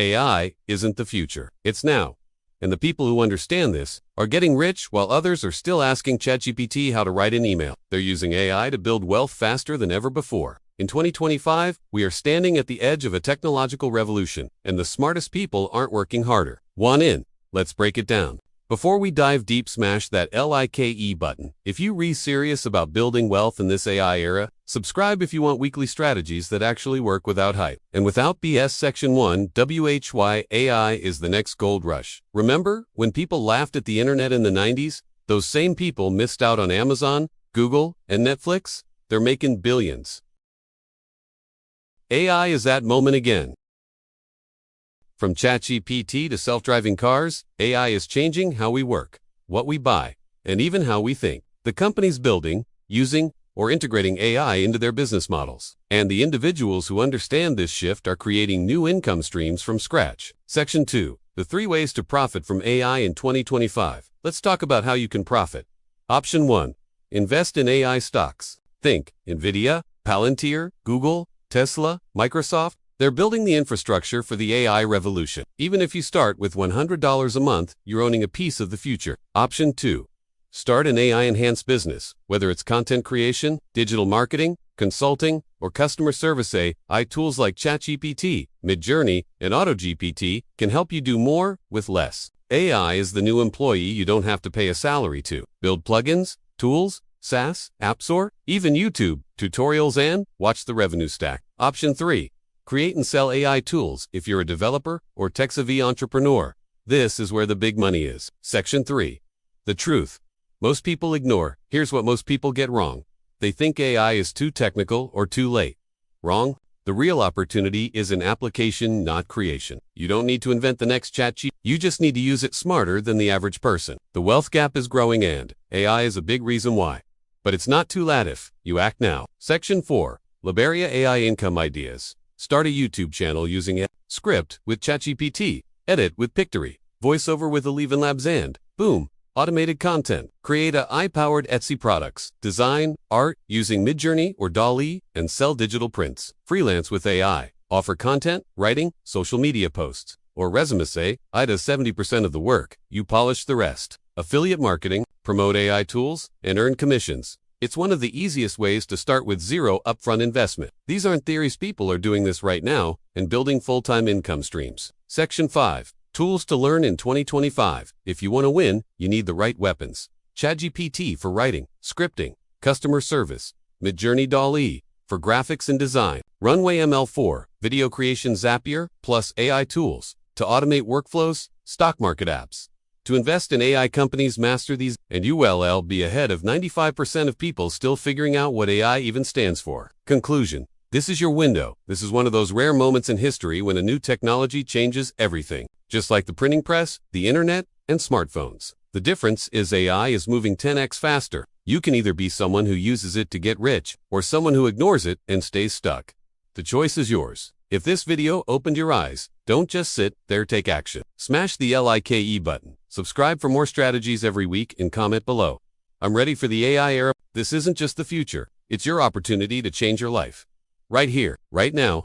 AI isn't the future. It's now. And the people who understand this are getting rich while others are still asking ChatGPT how to write an email. They're using AI to build wealth faster than ever before. In 2025, we are standing at the edge of a technological revolution, and the smartest people aren't working harder. Want in? Let's break it down. Before we dive deep, smash that like button. If you're serious about building wealth in this AI era, subscribe if you want weekly strategies that actually work without hype. And without BS. Section 1, WHY AI is the next gold rush. Remember when people laughed at the internet in the 90s? Those same people missed out on Amazon, Google, and Netflix? They're making billions. AI is that moment again. From ChatGPT to self-driving cars, AI is changing how we work, what we buy, and even how we think. The companies building, using, or integrating AI into their business models. And the individuals who understand this shift are creating new income streams from scratch. Section 2. The 3 ways to profit from AI in 2025. Let's talk about how you can profit. Option 1. Invest in AI stocks. Think NVIDIA, Palantir, Google, Tesla, Microsoft. They're building the infrastructure for the AI revolution. Even if you start with $100 a month, you're owning a piece of the future. Option 2. Start an AI-enhanced business. Whether it's content creation, digital marketing, consulting, or customer service, AI tools like ChatGPT, Midjourney, and AutoGPT can help you do more with less. AI is the new employee you don't have to pay a salary to. Build plugins, tools, SaaS, apps, or even YouTube tutorials and watch the revenue stack. Option 3. Create and sell AI tools if you're a developer or tech-savvy entrepreneur. This is where the big money is. Section 3. The truth. Most people ignore. Here's what most people get wrong. They think AI is too technical or too late. Wrong. The real opportunity is in application, not creation. You don't need to invent the next ChatGPT. You just need to use it smarter than the average person. The wealth gap is growing and AI is a big reason why. But it's not too late if you act now. Section 4. Liberia AI Income Ideas. Start a YouTube channel using script with ChatGPT, edit with Pictory, voiceover with ElevenLabs, and boom, automated content. Create AI-powered Etsy products, design, art using Midjourney or DALL-E, and sell digital prints. Freelance with AI. Offer content, writing, social media posts, or resumes. AI does 70% of the work. You polish the rest. Affiliate marketing. Promote AI tools and earn commissions. It's one of the easiest ways to start with zero upfront investment. These aren't theories, people are doing this right now and building full-time income streams. Section 5. Tools to learn in 2025. If you want to win, you need the right weapons. ChatGPT for writing, scripting, customer service. Midjourney DALL-E for graphics and design. Runway ML4, video creation. Zapier, plus AI tools to automate workflows. Stock market apps. To invest in AI companies, master these, and you will be ahead of 95% of people still figuring out what AI even stands for. Conclusion. This is your window. This is one of those rare moments in history when a new technology changes everything. Just like the printing press, the internet, and smartphones. The difference is AI is moving 10x faster. You can either be someone who uses it to get rich, or someone who ignores it and stays stuck. The choice is yours. If this video opened your eyes, don't just sit there, take action. Smash the like button. Subscribe for more strategies every week and comment below. I'm ready for the AI era. This isn't just the future. It's your opportunity to change your life. Right here, right now.